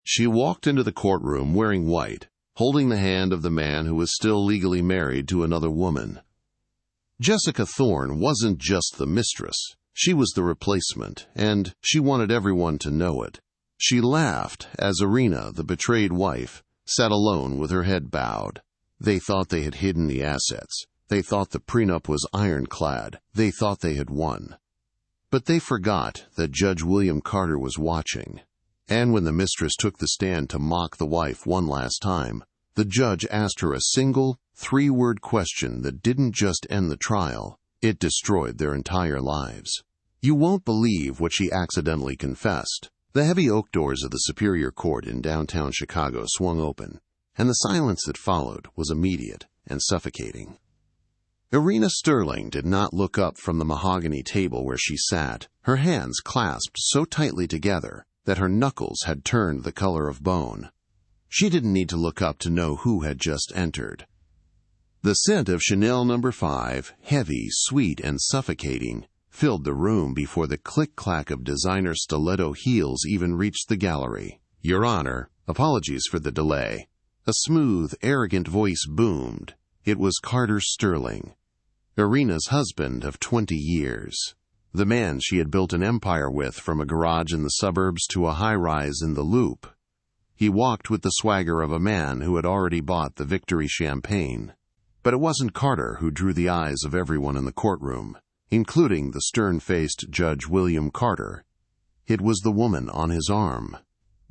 She walked into the courtroom wearing white, holding the hand of the man who was still legally married to another woman. Jessica Thorne wasn't just the mistress. She was the replacement, and she wanted everyone to know it. She laughed as Erina, the betrayed wife, sat alone with her head bowed. They thought they had hidden the assets. They thought the prenup was ironclad. They thought they had won. But they forgot that Judge William Carter was watching. And when the mistress took the stand to mock the wife one last time, the judge asked her a single, three-word question that didn't just end the trial. It destroyed their entire lives. You won't believe what she accidentally confessed. The heavy oak doors of the Superior Court in downtown Chicago swung open, and the silence that followed was immediate and suffocating. Erina Sterling did not look up from the mahogany table where she sat, her hands clasped so tightly together that her knuckles had turned the color of bone. She didn't need to look up to know who had just entered. The scent of Chanel No. 5, heavy, sweet, and suffocating, filled the room before the click-clack of designer stiletto heels even reached the gallery. "Your Honor, apologies for the delay." A smooth, arrogant voice boomed. It was Carter Sterling, Erina's husband of 20 years. The man she had built an empire with, from a garage in the suburbs to a high-rise in the Loop. He walked with the swagger of a man who had already bought the victory champagne. But it wasn't Carter who drew the eyes of everyone in the courtroom, including the stern-faced Judge William Carter. It was the woman on his arm.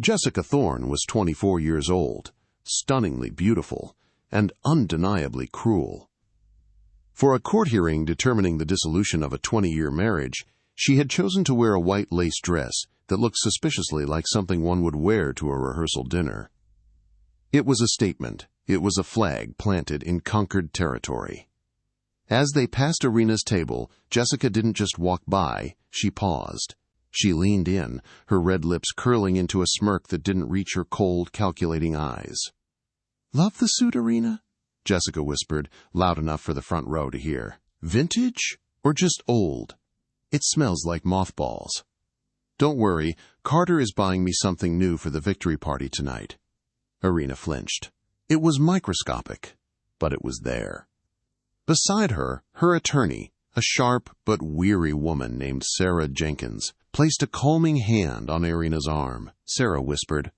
Jessica Thorne was 24 years old, stunningly beautiful, and undeniably cruel. For a court hearing determining the dissolution of a 20-year marriage, she had chosen to wear a white lace dress that looked suspiciously like something one would wear to a rehearsal dinner. It was a statement. It was a flag planted in conquered territory. As they passed Erina's table, Jessica didn't just walk by, she paused. She leaned in, her red lips curling into a smirk that didn't reach her cold, calculating eyes. "Love the suit, Erina?" Jessica whispered, loud enough for the front row to hear. "Vintage? Or just old? It smells like mothballs." "Don't worry, Carter is buying me something new for the victory party tonight." Erina flinched. It was microscopic, but it was there. Beside her, her attorney, a sharp but weary woman named Sarah Jenkins, placed a calming hand on Erina's arm. Sarah whispered,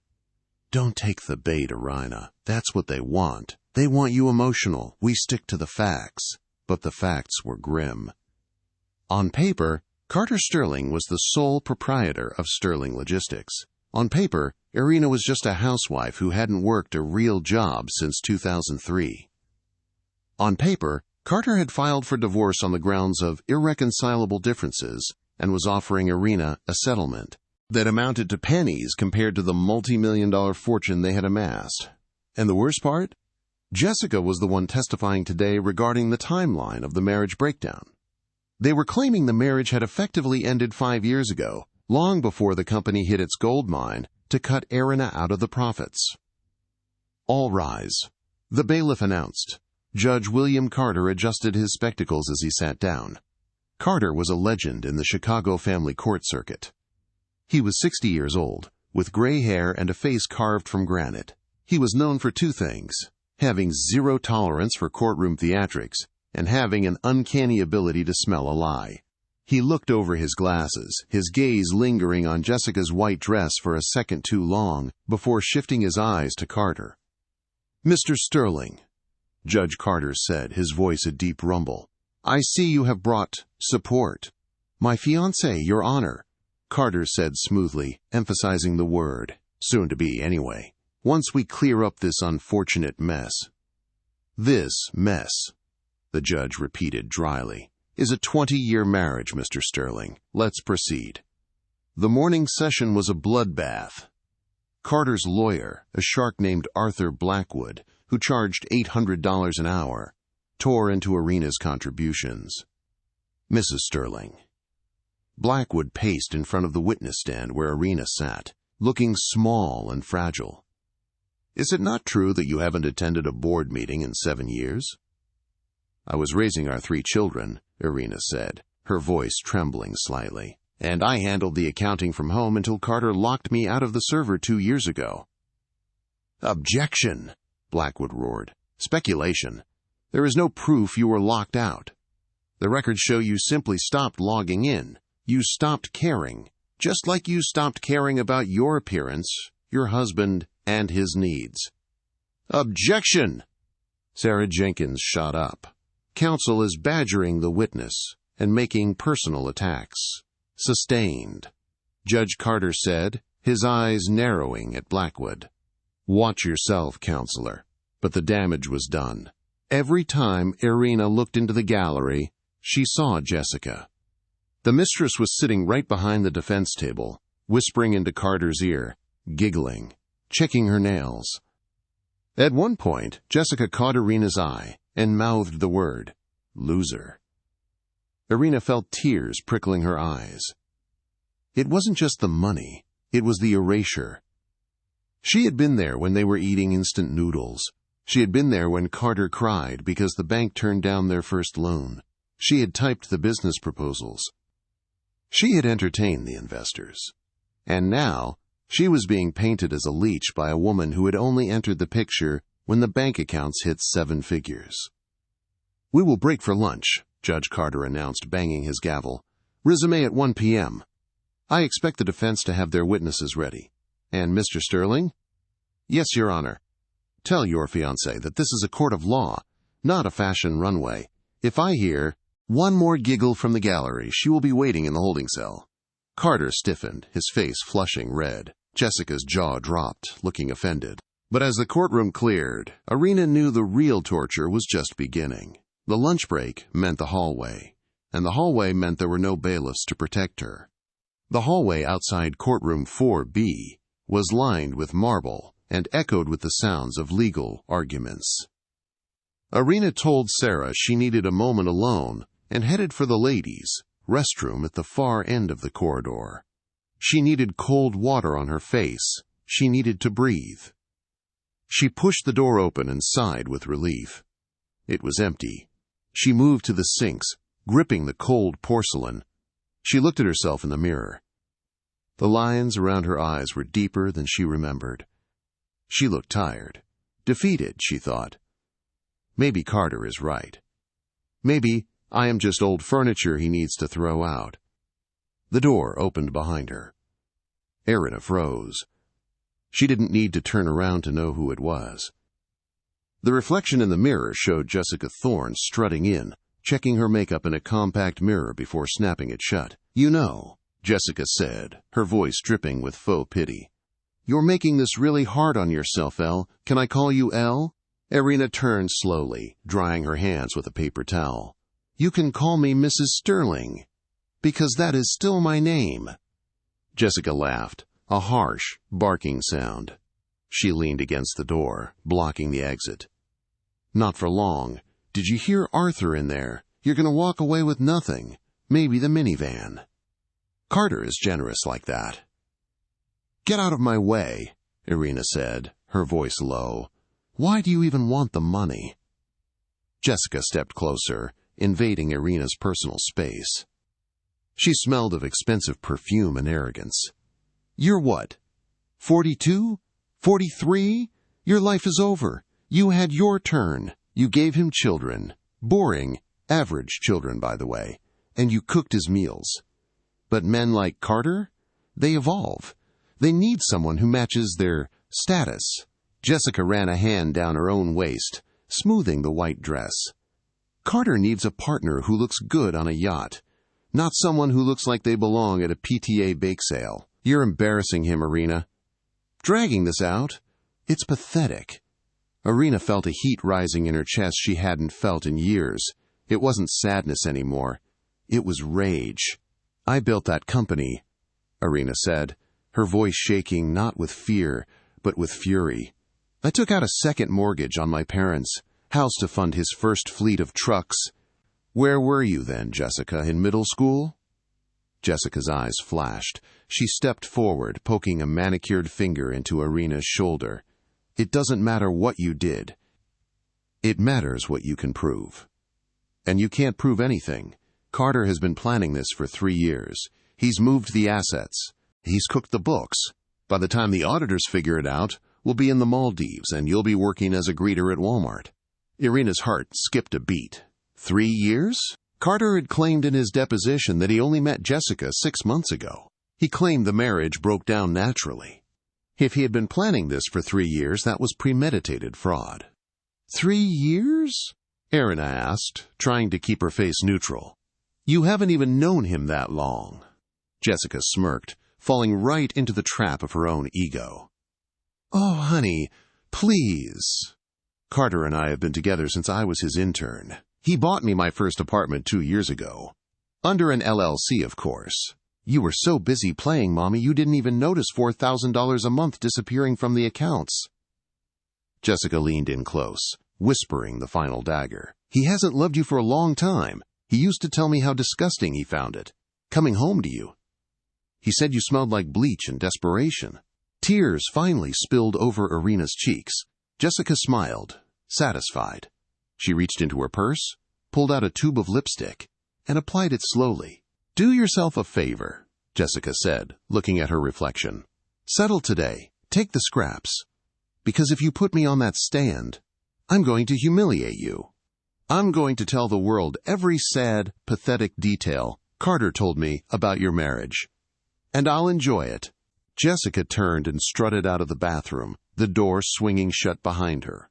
"Don't take the bait, Erina. That's what they want. They want you emotional. We stick to the facts." But the facts were grim. On paper, Carter Sterling was the sole proprietor of Sterling Logistics. On paper, Erina was just a housewife who hadn't worked a real job since 2003. On paper, Carter had filed for divorce on the grounds of irreconcilable differences and was offering Erina a settlement that amounted to pennies compared to the multi-million-dollar fortune they had amassed. And the worst part? Jessica was the one testifying today regarding the timeline of the marriage breakdown. They were claiming the marriage had effectively ended 5 years ago, long before the company hit its gold mine to cut Erina out of the profits. "All rise," the bailiff announced. Judge William Carter adjusted his spectacles as he sat down. Carter was a legend in the Chicago family court circuit. He was 60 years old, with gray hair and a face carved from granite. He was known for two things: having zero tolerance for courtroom theatrics and having an uncanny ability to smell a lie. He looked over his glasses, his gaze lingering on Jessica's white dress for a second too long before shifting his eyes to Carter. "Mr. Sterling," Judge Carter said, his voice a deep rumble, "I see you have brought support." "My fiancée, Your Honor," Carter said smoothly, emphasizing the word. "Soon to be, anyway. Once we clear up this unfortunate mess." "This mess," the judge repeated dryly, "is a 20-year marriage, Mr. Sterling. Let's proceed." The morning session was a bloodbath. Carter's lawyer, a shark named Arthur Blackwood, who charged $800 an hour, tore into Erina's contributions. "Mrs. Sterling." Blackwood paced in front of the witness stand where Erina sat, looking small and fragile. "Is it not true that you haven't attended a board meeting in 7 years?" "I was raising our 3 children," Erina said, her voice trembling slightly. And I handled the accounting from home until Carter locked me out of the server 2 years ago." "Objection!" Blackwood roared. "Speculation. There is no proof you were locked out. The records show you simply stopped logging in. You stopped caring, just like you stopped caring about your appearance, your husband, and his needs." "Objection!" Sarah Jenkins shot up. Counsel is badgering the witness and making personal attacks. "Sustained," Judge Carter said, his eyes narrowing at Blackwood. "Watch yourself, counselor." But the damage was done. Every time Erina looked into the gallery, she saw Jessica. The mistress was sitting right behind the defense table, whispering into Carter's ear, giggling, checking her nails. At one point, Jessica caught Erina's eye and mouthed the word, "loser." Erina felt tears prickling her eyes. It wasn't just the money, it was the erasure. She had been there when they were eating instant noodles. She had been there when Carter cried because the bank turned down their first loan. She had typed the business proposals. She had entertained the investors. And now, she was being painted as a leech by a woman who had only entered the picture when the bank accounts hit 7 figures. "We will break for lunch," Judge Carter announced, banging his gavel. "Resume at 1 p.m. I expect the defense to have their witnesses ready. And Mr. Sterling?" "Yes, Your Honor." "Tell your fiancée that this is a court of law, not a fashion runway. If I hear one more giggle from the gallery, she will be waiting in the holding cell." Carter stiffened, his face flushing red. Jessica's jaw dropped, looking offended. But as the courtroom cleared, Erina knew the real torture was just beginning. The lunch break meant the hallway, and the hallway meant there were no bailiffs to protect her. The hallway outside courtroom 4B was lined with marble and echoed with the sounds of legal arguments. Erina told Sarah she needed a moment alone and headed for the ladies' restroom at the far end of the corridor. She needed cold water on her face. She needed to breathe. She pushed the door open and sighed with relief. It was empty. She moved to the sinks, gripping the cold porcelain. She looked at herself in the mirror. The lines around her eyes were deeper than she remembered. She looked tired, defeated, she thought. Maybe Carter is right. Maybe I am just old furniture he needs to throw out. The door opened behind her. Erina froze. She didn't need to turn around to know who it was. The reflection in the mirror showed Jessica Thorne strutting in, checking her makeup in a compact mirror before snapping it shut. "You know," Jessica said, her voice dripping with faux pity. "You're making this really hard on yourself, Elle. Can I call you Elle?" Erina turned slowly, drying her hands with a paper towel. "You can call me Mrs. Sterling, because that is still my name." Jessica laughed, a harsh, barking sound. She leaned against the door, blocking the exit. "Not for long. Did you hear Arthur in there? You're going to walk away with nothing. Maybe the minivan." Carter is generous like that. "Get out of my way," Erina said, her voice low. "Why do you even want the money?" Jessica stepped closer, invading Erina's personal space. She smelled of expensive perfume and arrogance. "You're what? 42? 43? Your life is over. You had your turn. You gave him children. Boring, average children, by the way. And you cooked his meals. But men like Carter? They evolve. They need someone who matches their status." Jessica ran a hand down her own waist, smoothing the white dress. "Carter needs a partner who looks good on a yacht, not someone who looks like they belong at a PTA bake sale. You're embarrassing him, Erina. Dragging this out? It's pathetic." Erina felt a heat rising in her chest she hadn't felt in years. It wasn't sadness anymore. It was rage. "I built that company," Erina said, her voice shaking not with fear, but with fury. "I took out a second mortgage on my parents' house to fund his first fleet of trucks." "Where were you then, Jessica, in middle school?" Jessica's eyes flashed. She stepped forward, poking a manicured finger into Erina's shoulder. "It doesn't matter what you did. It matters what you can prove. And you can't prove anything. Carter has been planning this for 3 years. He's moved the assets. He's cooked the books. By the time the auditors figure it out, we'll be in the Maldives and you'll be working as a greeter at Walmart. Erina's heart skipped a beat. 3 years? Carter had claimed in his deposition that he only met Jessica 6 months ago. He claimed the marriage broke down naturally. If he had been planning this for 3 years, that was premeditated fraud. 3 years? Erina asked, trying to keep her face neutral. You haven't even known him that long. Jessica smirked, falling right into the trap of her own ego. Oh, honey, please. Carter and I have been together since I was his intern. He bought me my first apartment 2 years ago. Under an LLC, of course. You were so busy playing, Mommy, you didn't even notice $4,000 a month disappearing from the accounts. Jessica leaned in close, whispering the final dagger. He hasn't loved you for a long time. He used to tell me how disgusting he found it, coming home to you. He said you smelled like bleach and desperation. Tears finally spilled over Erina's cheeks. Jessica smiled, satisfied. She reached into her purse, pulled out a tube of lipstick, and applied it slowly. Do yourself a favor, Jessica said, looking at her reflection. Settle today. Take the scraps. Because if you put me on that stand, I'm going to humiliate you. I'm going to tell the world every sad, pathetic detail Carter told me about your marriage. And I'll enjoy it. Jessica turned and strutted out of the bathroom, the door swinging shut behind her.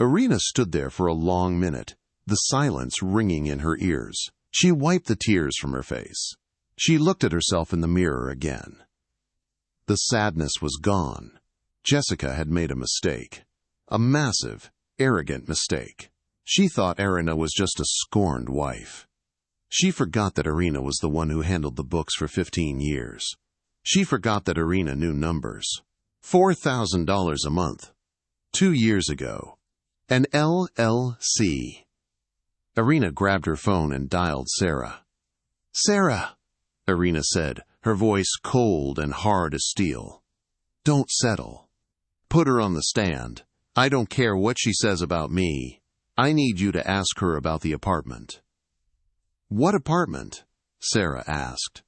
Erina stood there for a long minute, the silence ringing in her ears. She wiped the tears from her face. She looked at herself in the mirror again. The sadness was gone. Jessica had made a mistake. A massive, arrogant mistake. She thought Erina was just a scorned wife. She forgot that Erina was the one who handled the books for 15 years. She forgot that Erina knew numbers. $4,000 a month. 2 years ago. An LLC. Erina grabbed her phone and dialed Sarah. Sarah, Erina said, her voice cold and hard as steel. Don't settle. Put her on the stand. I don't care what she says about me. I need you to ask her about the apartment. What apartment? Sarah asked.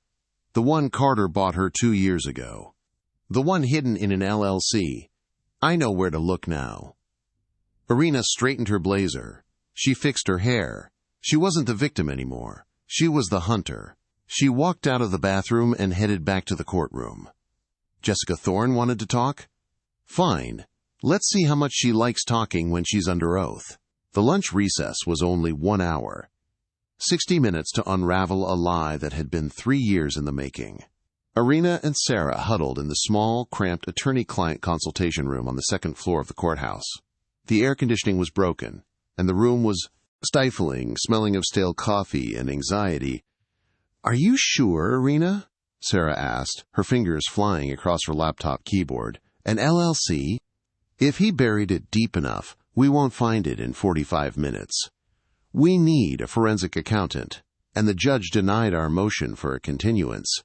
The one Carter bought her 2 years ago. The one hidden in an LLC. I know where to look now. Erina straightened her blazer. She fixed her hair. She wasn't the victim anymore. She was the hunter. She walked out of the bathroom and headed back to the courtroom. Jessica Thorne wanted to talk? Fine. Let's see how much she likes talking when she's under oath. The lunch recess was only 1 hour. 60 minutes to unravel a lie that had been 3 years in the making. Erina and Sarah huddled in the small, cramped attorney-client consultation room on the second floor of the courthouse. The air conditioning was broken, and the room was stifling, smelling of stale coffee and anxiety. Are you sure, Erina? Sarah asked, her fingers flying across her laptop keyboard. An LLC? If he buried it deep enough, we won't find it in 45 minutes. We need a forensic accountant, and the judge denied our motion for a continuance.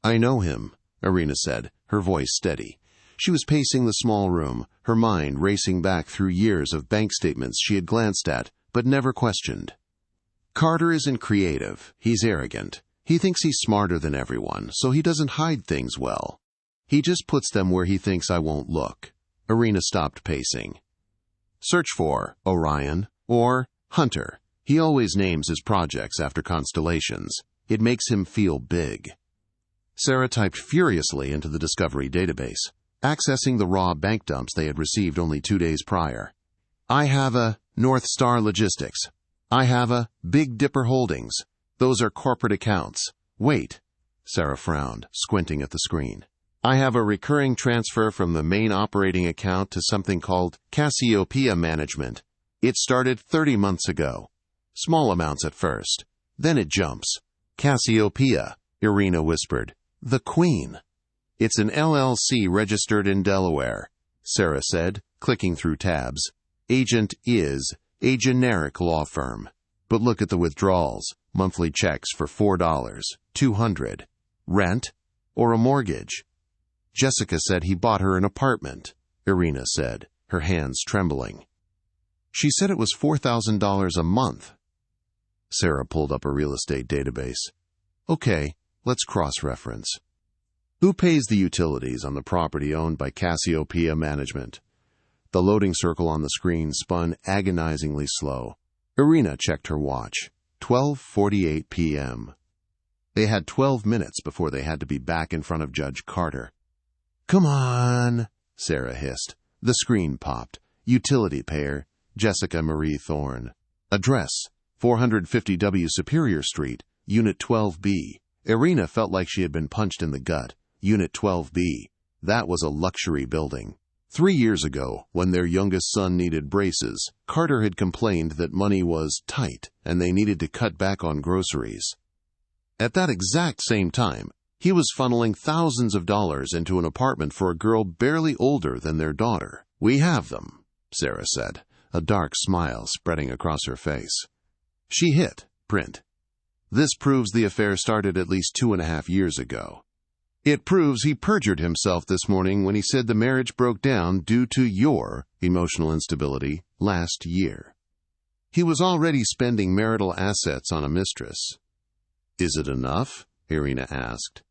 I know him, Erina said, her voice steady. She was pacing the small room, her mind racing back through years of bank statements she had glanced at, but never questioned. Carter isn't creative. He's arrogant. He thinks he's smarter than everyone, so he doesn't hide things well. He just puts them where he thinks I won't look. Erina stopped pacing. Search for Orion or Hunter. He always names his projects after constellations. It makes him feel big. Sarah typed furiously into the Discovery database, accessing the raw bank dumps they had received only 2 days prior. I have a North Star Logistics. I have a Big Dipper Holdings. Those are corporate accounts. Wait. Sarah frowned, squinting at the screen. I have a recurring transfer from the main operating account to something called Cassiopeia Management. It started 30 months ago. Small amounts at first. Then it jumps. Cassiopeia, Erina whispered. The Queen. It's an LLC registered in Delaware, Sarah said, clicking through tabs. Agent is a generic law firm. But look at the withdrawals. Monthly checks for $4, $200. Rent or a mortgage? Jessica said he bought her an apartment, Erina said, her hands trembling. She said it was $4,000 a month. Sarah pulled up a real estate database. Okay, Let's cross-reference. Who pays the utilities on the property owned by Cassiopeia Management? The loading circle on the screen spun agonizingly slow. Erina checked her watch. 12:48 p.m. They had 12 minutes before they had to be back in front of Judge Carter. "Come on," Sarah hissed. The screen popped. Utility payer, Jessica Marie Thorne. Address, 450 W Superior Street, Unit 12B. Erina felt like she had been punched in the gut. Unit 12B. That was a luxury building. 3 years ago, when their youngest son needed braces, Carter had complained that money was tight and they needed to cut back on groceries. At that exact same time, he was funneling thousands of dollars into an apartment for a girl barely older than their daughter. "We have them," Sarah said, a dark smile spreading across her face. She hit print. "This proves the affair started at least 2.5 years ago. It proves he perjured himself this morning when he said the marriage broke down due to your emotional instability last year. He was already spending marital assets on a mistress." "Is it enough?" Erina asked.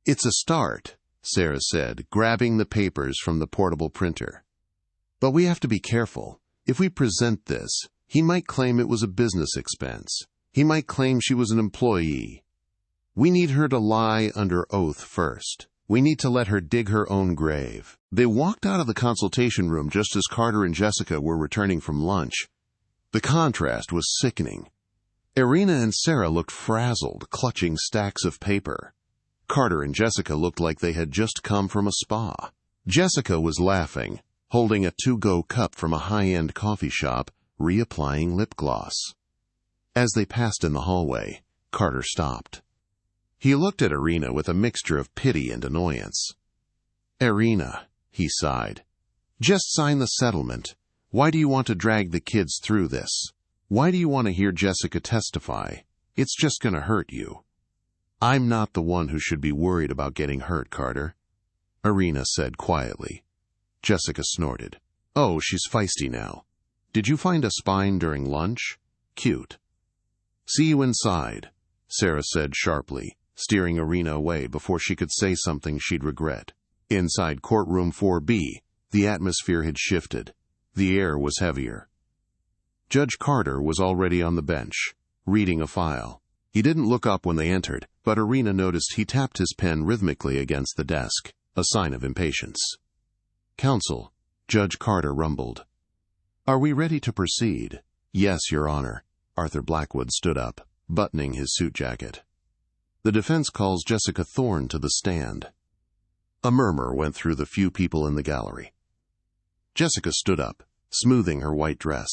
"It's a start," Sarah said, grabbing the papers from the portable printer. "But we have to be careful. If we present this, he might claim it was a business expense. He might claim she was an employee. We need her to lie under oath first. We need to let her dig her own grave." They walked out of the consultation room just as Carter and Jessica were returning from lunch. The contrast was sickening. Erina and Sarah looked frazzled, clutching stacks of paper. Carter and Jessica looked like they had just come from a spa. Jessica was laughing, holding a to-go cup from a high-end coffee shop, reapplying lip gloss. As they passed in the hallway, Carter stopped. He looked at Erina with a mixture of pity and annoyance. "Erina," he sighed, "just sign the settlement. Why do you want to drag the kids through this? Why do you want to hear Jessica testify? It's just going to hurt you." "I'm not the one who should be worried about getting hurt, Carter," Erina said quietly. Jessica snorted. "Oh, she's feisty now. Did you find a spine during lunch? Cute." "See you inside," Sarah said sharply, steering Erina away before she could say something she'd regret. Inside courtroom 4B, the atmosphere had shifted. The air was heavier. Judge Carter was already on the bench, reading a file. He didn't look up when they entered, but Erina noticed he tapped his pen rhythmically against the desk, a sign of impatience. "Counsel," Judge Carter rumbled. "Are we ready to proceed?" "Yes, Your Honor." Arthur Blackwood stood up, buttoning his suit jacket. "The defense calls Jessica Thorne to the stand." A murmur went through the few people in the gallery. Jessica stood up, smoothing her white dress.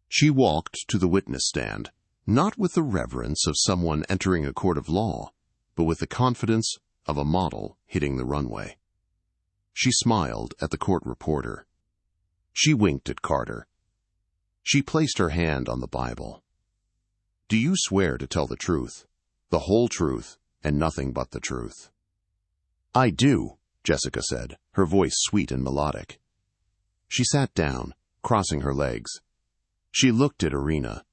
She walked to the witness stand, not with the reverence of someone entering a court of law, but with the confidence of a model hitting the runway. She smiled at the court reporter. She winked at Carter. She placed her hand on the Bible. "Do you swear to tell the truth, the whole truth, and nothing but the truth?" "I do," Jessica said, her voice sweet and melodic. She sat down, crossing her legs. She looked at Erina.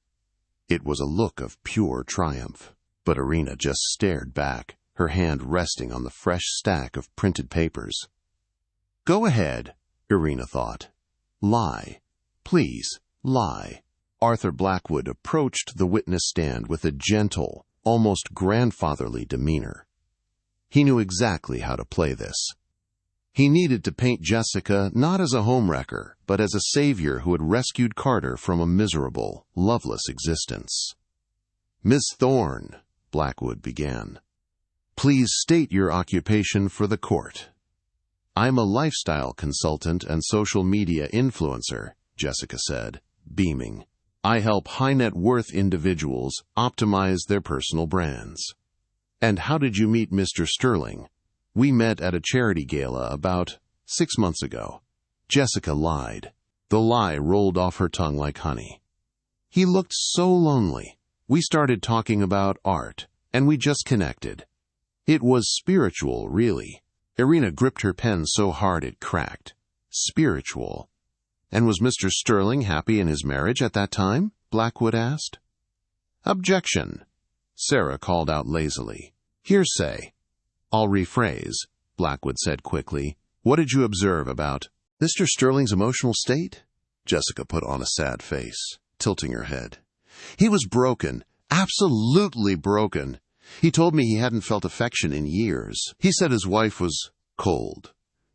It was a look of pure triumph, but Erina just stared back, her hand resting on the fresh stack of printed papers. "Go ahead," Erina thought. "Lie. Please, lie." Arthur Blackwood approached the witness stand with a gentle, almost grandfatherly demeanor. He knew exactly how to play this. He needed to paint Jessica not as a homewrecker, but as a savior who had rescued Carter from a miserable, loveless existence. "Miss Thorne," Blackwood began, "please state your occupation for the court." "I'm a lifestyle consultant and social media influencer," Jessica said, beaming. "I help high-net-worth individuals optimize their personal brands." "And how did you meet Mr. Sterling?" "We met at a charity gala about 6 months ago." Jessica lied. The lie rolled off her tongue like honey. "He looked so lonely. We started talking about art, and we just connected. It was spiritual, really." Erina gripped her pen so hard it cracked. "Spiritual. And was Mr. Sterling happy in his marriage at that time?" Blackwood asked. "Objection," Sarah called out lazily. Hearsay. I'll rephrase, Blackwood said quickly. What did you observe about Mr. Sterling's emotional state? Jessica put on a sad face, tilting her head. He was broken, absolutely broken. He told me he hadn't felt affection in years. He said his wife was cold,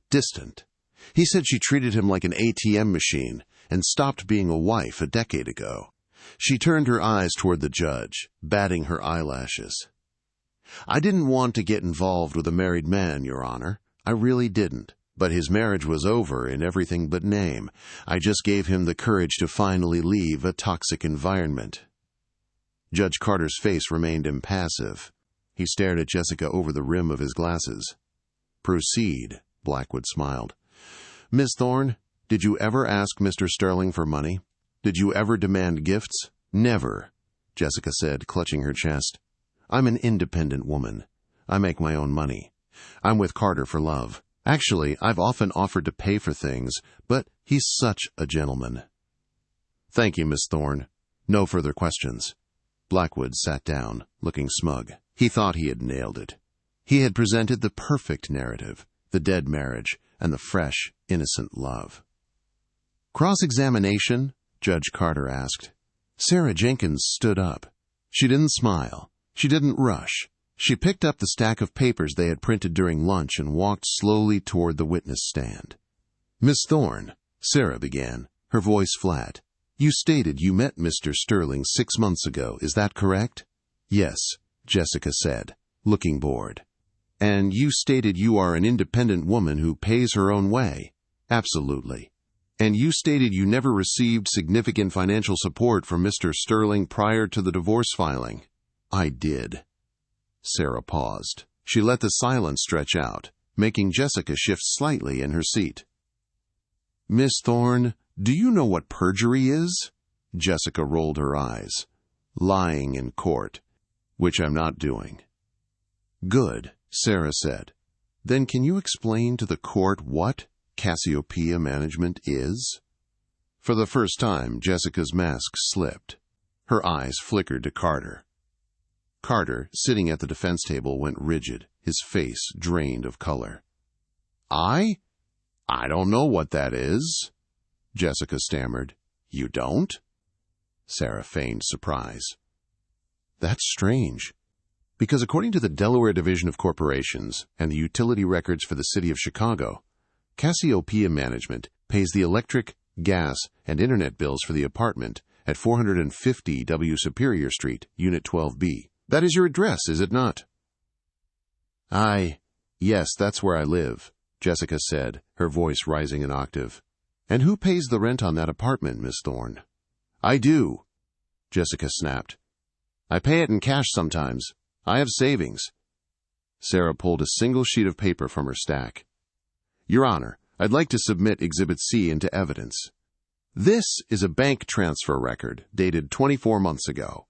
distant. He said she treated him like an ATM machine and stopped being a wife a decade ago. She turned her eyes toward the judge, batting her eyelashes. I didn't want to get involved with a married man, Your Honor. I really didn't. But his marriage was over in everything but name. I just gave him the courage to finally leave a toxic environment. Judge Carter's face remained impassive. He stared at Jessica over the rim of his glasses. Proceed, Blackwood smiled. Miss Thorne, did you ever ask Mr. Sterling for money? Did you ever demand gifts? Never, Jessica said, clutching her chest. I'm an independent woman. I make my own money. I'm with Carter for love. Actually, I've often offered to pay for things, but he's such a gentleman. Thank you, Miss Thorne. No further questions. Blackwood sat down, looking smug. He thought he had nailed it. He had presented the perfect narrative, the dead marriage, and the fresh, innocent love. Cross-examination? Judge Carter asked. Sarah Jenkins stood up. She didn't smile. She didn't rush. She picked up the stack of papers they had printed during lunch and walked slowly toward the witness stand. Miss Thorne, Sarah began, her voice flat. You stated you met Mr. Sterling 6 months ago, is that correct? Yes, Jessica said, looking bored. And you stated you are an independent woman who pays her own way? Absolutely. And you stated you never received significant financial support from Mr. Sterling prior to the divorce filing? I did. Sarah paused. She let the silence stretch out, making Jessica shift slightly in her seat. Miss Thorne, do you know what perjury is? Jessica rolled her eyes. Lying in court, which I'm not doing. Good, Sarah said. Then can you explain to the court what Cassiopeia management is? For the first time, Jessica's mask slipped. Her eyes flickered to Carter. Carter, sitting at the defense table, went rigid, his face drained of color. I don't know what that is, Jessica stammered. You don't? Sarah feigned surprise. That's strange, because according to the Delaware Division of Corporations and the utility records for the city of Chicago, Cassiopeia Management pays the electric, gas, and internet bills for the apartment at 450 W. Superior Street, Unit 12B. That is your address, is it not? Yes, that's where I live, Jessica said, her voice rising an octave. And who pays the rent on that apartment, Miss Thorne? I do, Jessica snapped. I pay it in cash sometimes. I have savings. Sarah pulled a single sheet of paper from her stack. Your Honor, I'd like to submit Exhibit C into evidence. This is a bank transfer record dated 24 months ago.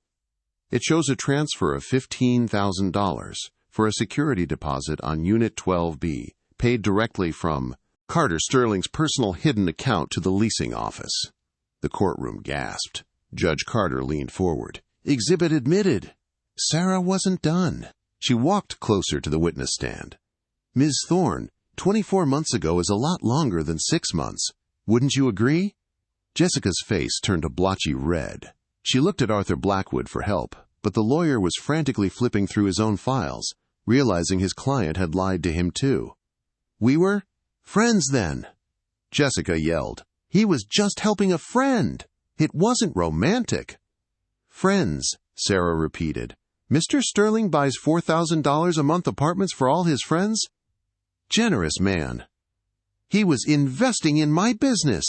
It shows a transfer of $15,000 for a security deposit on Unit 12B, paid directly from Carter Sterling's personal hidden account to the leasing office. The courtroom gasped. Judge Carter leaned forward. Exhibit admitted. Sarah wasn't done. She walked closer to the witness stand. Ms. Thorne, 24 months ago is a lot longer than 6 months. Wouldn't you agree? Jessica's face turned a blotchy red. She looked at Arthur Blackwood for help, but the lawyer was frantically flipping through his own files, realizing his client had lied to him too. We were friends then, Jessica yelled. He was just helping a friend. It wasn't romantic. Friends, Sarah repeated. Mr. Sterling buys $4,000 a month apartments for all his friends? Generous man. He was investing in my business,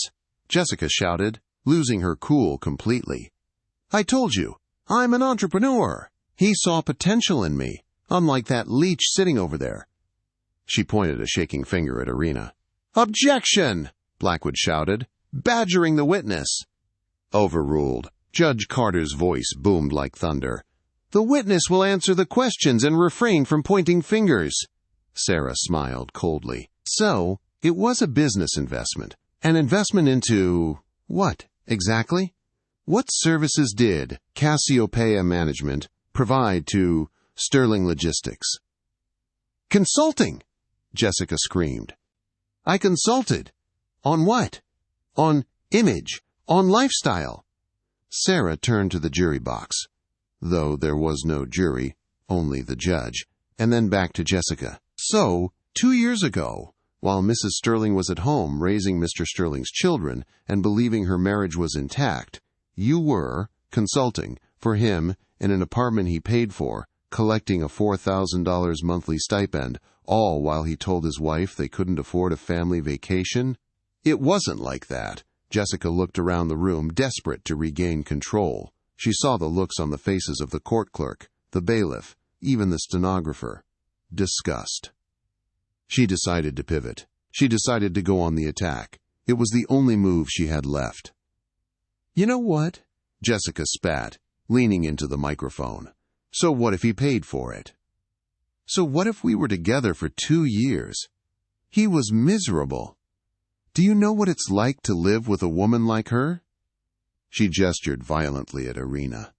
Jessica shouted, losing her cool completely. I told you, I'm an entrepreneur. He saw potential in me, unlike that leech sitting over there. She pointed a shaking finger at Erina. Objection! Blackwood shouted, badgering the witness. Overruled. Judge Carter's voice boomed like thunder. The witness will answer the questions and refrain from pointing fingers. Sarah smiled coldly. So, it was a business investment. An investment into what, exactly? What services did Cassiopeia Management provide to Sterling Logistics. "Consulting!" Jessica screamed. "I consulted. On what? On image. On lifestyle." Sarah turned to the jury box, though there was no jury, only the judge, and then back to Jessica. "So, 2 years ago, while Mrs. Sterling was at home raising Mr. Sterling's children and believing her marriage was intact, you were consulting for him in an apartment he paid for, collecting a $4,000 monthly stipend, all while he told his wife they couldn't afford a family vacation?" "It wasn't like that." Jessica looked around the room, desperate to regain control. She saw the looks on the faces of the court clerk, the bailiff, even the stenographer. Disgust. She decided to pivot. She decided to go on the attack. It was the only move she had left. "You know what?" Jessica spat, leaning into the microphone. "So what if he paid for it? So what if we were together for 2 years? He was miserable. Do you know what it's like to live with a woman like her?" She gestured violently at Erina.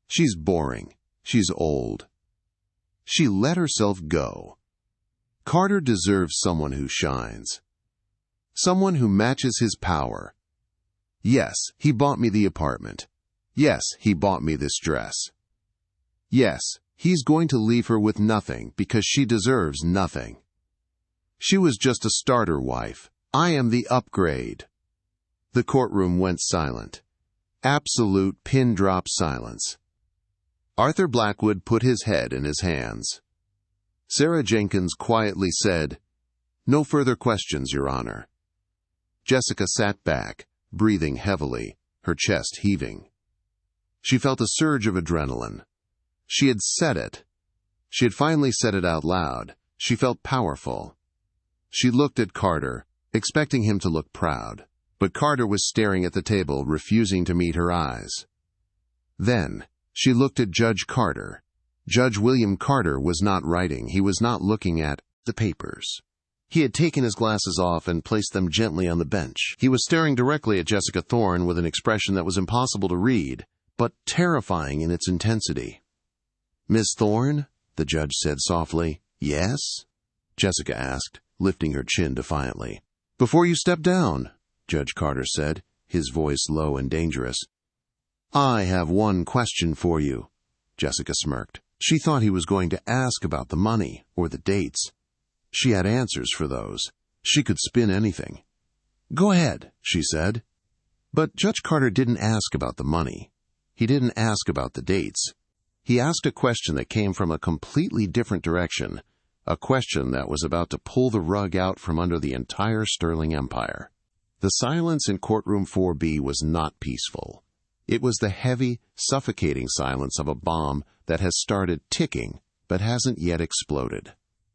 "She's boring. She's old." She let herself go. Carter deserves someone who shines. Someone who matches his power. Yes, he bought me the apartment. Yes, he bought me this dress. Yes, he's going to leave her with nothing because she deserves nothing. She was just a starter wife. I am the upgrade. The courtroom went silent. Absolute pin-drop silence. Arthur Blackwood put his head in his hands. Sarah Jenkins quietly said, "No further questions, Your Honor." Jessica sat back, breathing heavily, her chest heaving. She felt a surge of adrenaline. She had said it. She had finally said it out loud. She felt powerful. She looked at Carter, expecting him to look proud, but Carter was staring at the table, refusing to meet her eyes. Then she looked at Judge Carter. Judge William Carter was not writing. He was not looking at the papers. He had taken his glasses off and placed them gently on the bench. He was staring directly at Jessica Thorne with an expression that was impossible to read, but terrifying in its intensity. "Miss Thorne?" the judge said softly. "Yes?" Jessica asked, lifting her chin defiantly. "Before you step down," Judge Carter said, his voice low and dangerous. "I have one question for you." Jessica smirked. She thought he was going to ask about the money or the dates. She had answers for those. She could spin anything. "Go ahead," she said. But Judge Carter didn't ask about the money. He didn't ask about the dates. He asked a question that came from a completely different direction, a question that was about to pull the rug out from under the entire Sterling Empire. The silence in courtroom 4B was not peaceful. It was the heavy, suffocating silence of a bomb that has started ticking but hasn't yet exploded.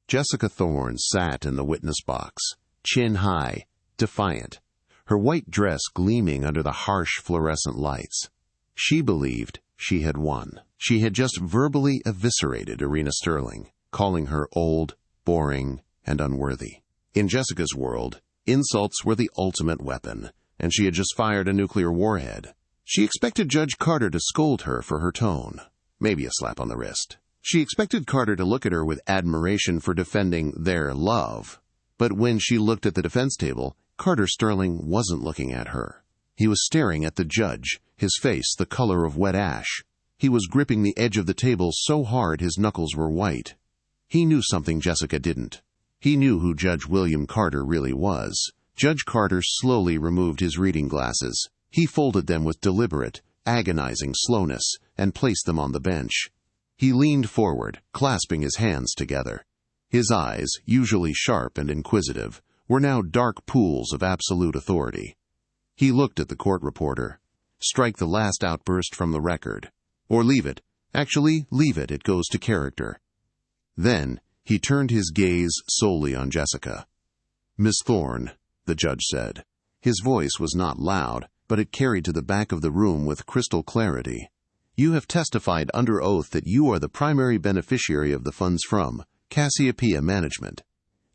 Jessica Thorne sat in the witness box, chin high, defiant, her white dress gleaming under the harsh fluorescent lights. She believed she had won. She had just verbally eviscerated Erina Sterling, calling her old, boring, and unworthy. In Jessica's world, insults were the ultimate weapon, and she had just fired a nuclear warhead. She expected Judge Carter to scold her for her tone, maybe a slap on the wrist. She expected Carter to look at her with admiration for defending their love. But when she looked at the defense table, Carter Sterling wasn't looking at her. He was staring at the judge, his face the color of wet ash. He was gripping the edge of the table so hard his knuckles were white. He knew something Jessica didn't. He knew who Judge William Carter really was. Judge Carter slowly removed his reading glasses. He folded them with deliberate, agonizing slowness and placed them on the bench. He leaned forward, clasping his hands together. His eyes, usually sharp and inquisitive, were now dark pools of absolute authority. He looked at the court reporter. Strike the last outburst from the record. Or leave it. Actually, leave it. It goes to character. Then he turned his gaze solely on Jessica. "Miss Thorne," the judge said. His voice was not loud, but it carried to the back of the room with crystal clarity. "You have testified under oath that you are the primary beneficiary of the funds from Cassiopeia Management.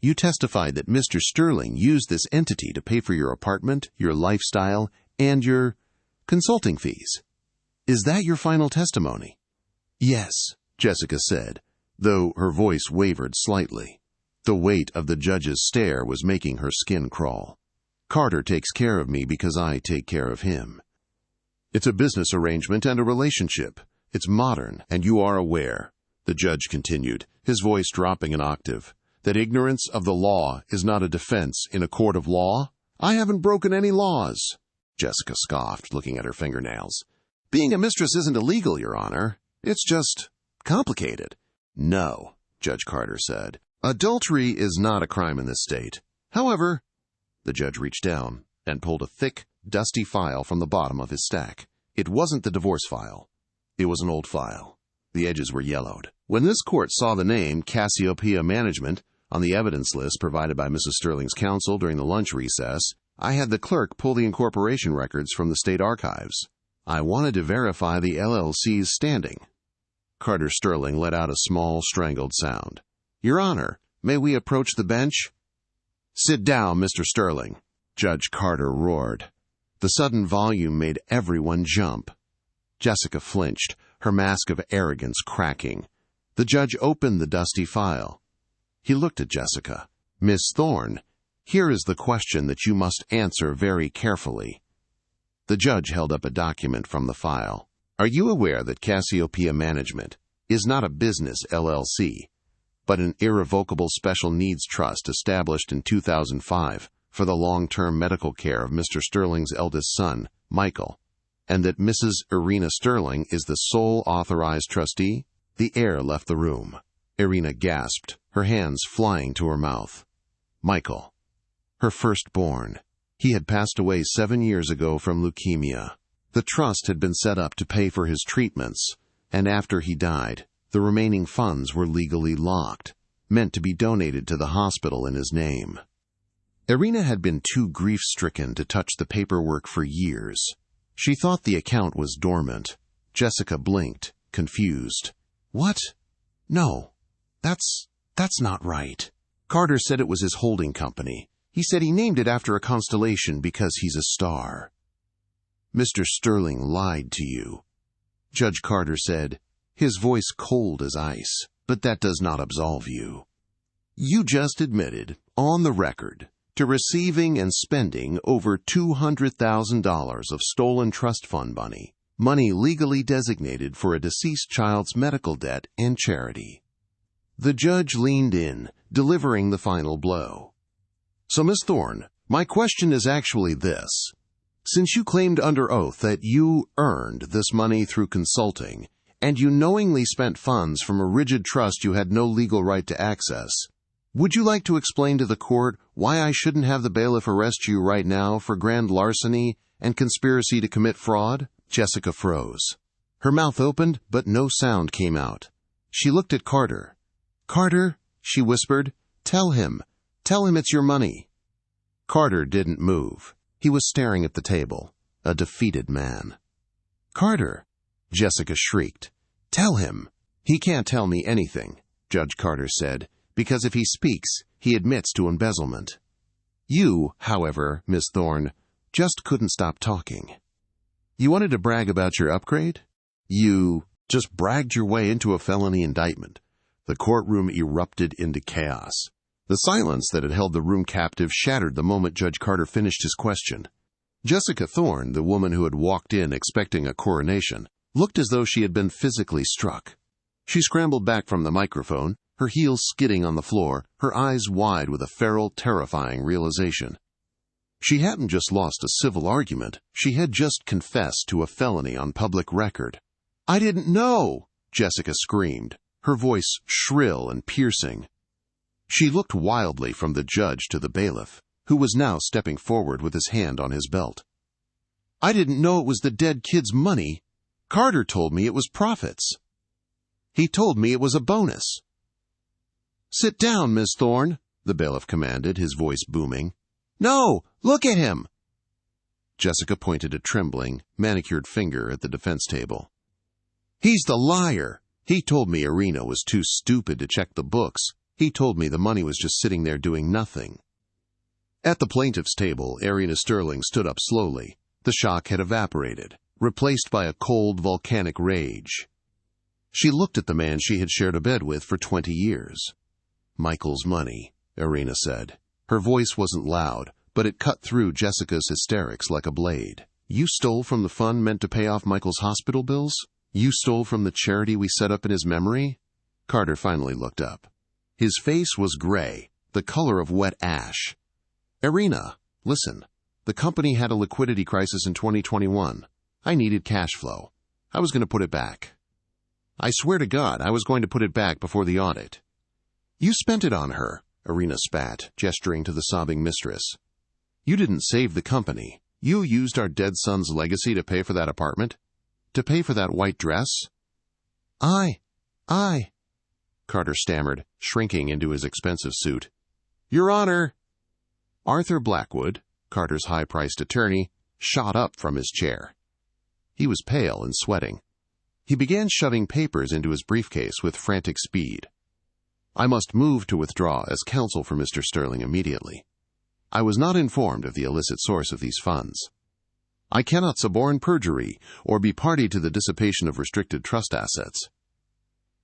You testified that Mr. Sterling used this entity to pay for your apartment, your lifestyle, and your consulting fees. Is that your final testimony?" "Yes," Jessica said, though her voice wavered slightly. The weight of the judge's stare was making her skin crawl. Carter takes care of me because I take care of him. It's a business arrangement and a relationship. It's modern, and you are aware, the judge continued, his voice dropping an octave, that ignorance of the law is not a defense in a court of law? I haven't broken any laws. Jessica scoffed, looking at her fingernails. Being a mistress isn't illegal, Your Honor. It's just complicated. No, Judge Carter said. Adultery is not a crime in this state. However, the judge reached down and pulled a thick, dusty file from the bottom of his stack. It wasn't the divorce file. It was an old file. The edges were yellowed. When this court saw the name Cassiopeia Management on the evidence list provided by Mrs. Sterling's counsel during the lunch recess, I had the clerk pull the incorporation records from the state archives. I wanted to verify the LLC's standing. Carter Sterling let out a small, strangled sound. Your Honor, may we approach the bench? Sit down, Mr. Sterling, Judge Carter roared. The sudden volume made everyone jump. Jessica flinched, her mask of arrogance cracking. The judge opened the dusty file. He looked at Jessica. Miss Thorne, here is the question that you must answer very carefully. The judge held up a document from the file. Are you aware that Cassiopeia Management is not a business LLC, but an irrevocable special needs trust established in 2005 for the long-term medical care of Mr. Sterling's eldest son, Michael, and that Mrs. Erina Sterling is the sole authorized trustee? The air left the room. Erina gasped, her hands flying to her mouth. Michael, her firstborn. He had passed away 7 years ago from leukemia. The trust had been set up to pay for his treatments, and after he died, the remaining funds were legally locked, meant to be donated to the hospital in his name. Erina had been too grief-stricken to touch the paperwork for years. She thought the account was dormant. Jessica blinked, confused. What? No, that's not right. Carter said it was his holding company. He said he named it after a constellation because he's a star. Mr. Sterling lied to you. Judge Carter said, his voice cold as ice, but that does not absolve you. You just admitted, on the record, to receiving and spending over $200,000 of stolen trust fund money legally designated for a deceased child's medical debt and charity. The judge leaned in, delivering the final blow. So, Miss Thorne, my question is actually this. Since you claimed under oath that you earned this money through consulting, and you knowingly spent funds from a rigid trust you had no legal right to access, would you like to explain to the court why I shouldn't have the bailiff arrest you right now for grand larceny and conspiracy to commit fraud? Jessica froze. Her mouth opened, but no sound came out. She looked at Carter. Carter, she whispered, tell him it's your money. Carter didn't move. He was staring at the table, a defeated man. Carter, Jessica shrieked. Tell him. He can't tell me anything, Judge Carter said, because if he speaks, he admits to embezzlement. You, however, Miss Thorne, just couldn't stop talking. You wanted to brag about your upgrade? You just bragged your way into a felony indictment. The courtroom erupted into chaos. The silence that had held the room captive shattered the moment Judge Carter finished his question. Jessica Thorne, the woman who had walked in expecting a coronation, looked as though she had been physically struck. She scrambled back from the microphone, her heels skidding on the floor, her eyes wide with a feral, terrifying realization. She hadn't just lost a civil argument, she had just confessed to a felony on public record. I didn't know, Jessica screamed, her voice shrill and piercing. She looked wildly from the judge to the bailiff, who was now stepping forward with his hand on his belt. I didn't know it was the dead kid's money. Carter told me it was profits. He told me it was a bonus. Sit down, Miss Thorne, the bailiff commanded, his voice booming. No, look at him! Jessica pointed a trembling, manicured finger at the defense table. He's the liar! He told me Erina was too stupid to check the books. He told me the money was just sitting there doing nothing. At the plaintiff's table, Erina Sterling stood up slowly. The shock had evaporated, replaced by a cold, volcanic rage. She looked at the man she had shared a bed with for 20 years. "Michael's money," Erina said. Her voice wasn't loud, but it cut through Jessica's hysterics like a blade. "You stole from the fund meant to pay off Michael's hospital bills? You stole from the charity we set up in his memory?" Carter finally looked up. His face was gray, the color of wet ash. "Erina, listen. The company had a liquidity crisis in 2021. I needed cash flow. I was going to put it back. I swear to God, I was going to put it back before the audit." "You spent it on her," Erina spat, gesturing to the sobbing Mistress. "You didn't save the company. You used our dead son's legacy to pay for that apartment? To pay for that white dress?" I, Carter stammered, shrinking into his expensive suit. "Your Honor!" Arthur Blackwood, Carter's high-priced attorney, shot up from his chair. He was pale and sweating. He began shoving papers into his briefcase with frantic speed. "I must move to withdraw as counsel for Mr. Sterling immediately. I was not informed of the illicit source of these funds. I cannot suborn perjury or be party to the dissipation of restricted trust assets."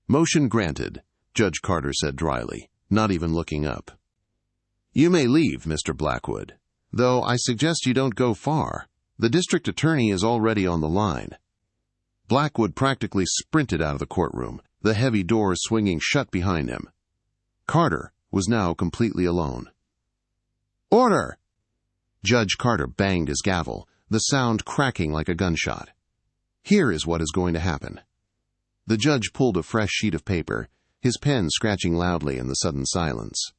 "Motion granted," Judge Carter said dryly, not even looking up. "You may leave, Mr. Blackwood, though I suggest you don't go far. The district attorney is already on the line." Blackwood practically sprinted out of the courtroom, the heavy doors swinging shut behind him. Carter was now completely alone. "Order!" Judge Carter banged his gavel, the sound cracking like a gunshot. "Here is what is going to happen." The judge pulled a fresh sheet of paper, his pen scratching loudly in the sudden silence.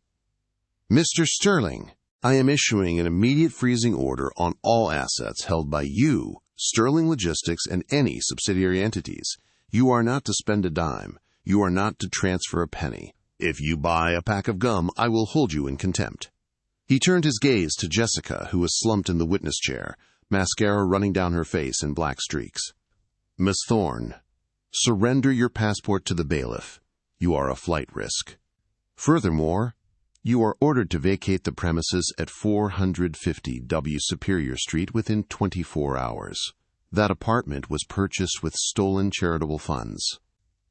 "Mr. Sterling, I am issuing an immediate freezing order on all assets held by you, Sterling Logistics, and any subsidiary entities. You are not to spend a dime. You are not to transfer a penny. If you buy a pack of gum, I will hold you in contempt." He turned his gaze to Jessica, who was slumped in the witness chair, mascara running down her face in black streaks. "Miss Thorne, surrender your passport to the bailiff. You are a flight risk. Furthermore, you are ordered to vacate the premises at 450 W Superior Street within 24 hours. That apartment was purchased with stolen charitable funds.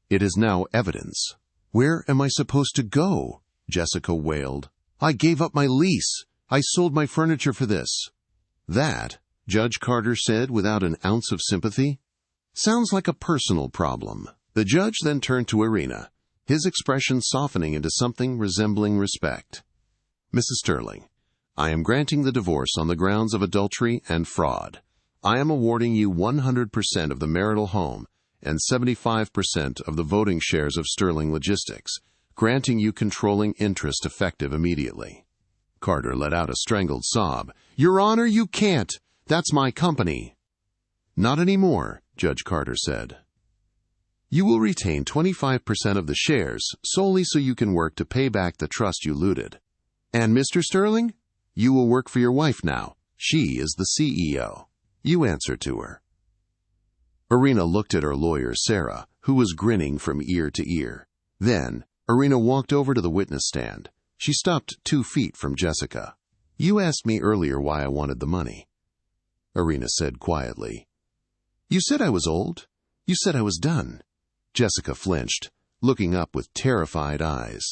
It is now evidence." "Where am I supposed to go?" Jessica wailed. "I gave up my lease. I sold my furniture for this." "That," Judge Carter said without an ounce of sympathy, "sounds like a personal problem." The judge then turned to Erina, his expression softening into something resembling respect. "Mrs. Sterling, I am granting the divorce on the grounds of adultery and fraud. I am awarding you 100% of the marital home and 75% of the voting shares of Sterling Logistics, granting you controlling interest effective immediately." Carter let out a strangled sob. "Your Honor, you can't. That's my company." "Not anymore," Judge Carter said. "You will retain 25% of the shares solely so you can work to pay back the trust you looted. And Mr. Sterling, you will work for your wife now. She is the CEO. You answer to her." Erina looked at her lawyer, Sarah, who was grinning from ear to ear. Then, Erina walked over to the witness stand. She stopped 2 feet from Jessica. "You asked me earlier why I wanted the money," Erina said quietly. "You said I was old. You said I was done." Jessica flinched, looking up with terrified eyes.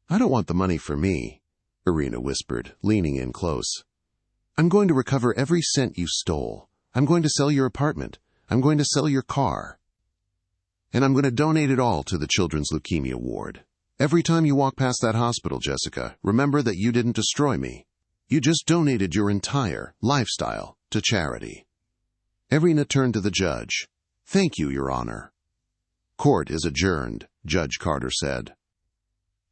"I don't want the money for me," Erina whispered, leaning in close. "I'm going to recover every cent you stole. I'm going to sell your apartment. I'm going to sell your car. And I'm going to donate it all to the Children's Leukemia Ward. Every time you walk past that hospital, Jessica, remember that you didn't destroy me. You just donated your entire lifestyle to charity." Erina turned to the judge. "Thank you, Your Honor." "Court is adjourned," Judge Carter said.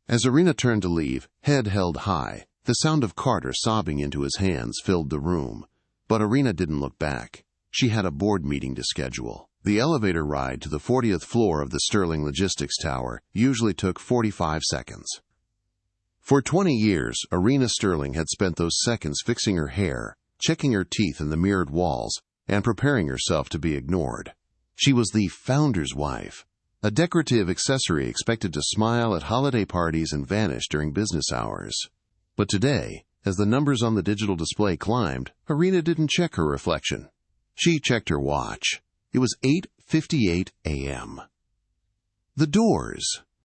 As Erina turned to leave, head held high, the sound of Carter sobbing into his hands filled the room. But Erina didn't look back. She had a board meeting to schedule. The elevator ride to the 40th floor of the Sterling Logistics Tower usually took 45 seconds. For 20 years, Erina Sterling had spent those seconds fixing her hair, checking her teeth in the mirrored walls, and preparing herself to be ignored. She was the founder's wife, a decorative accessory expected to smile at holiday parties and vanish during business hours. But today, as the numbers on the digital display climbed, Erina didn't check her reflection. She checked her watch. It was 8:58 a.m. The doors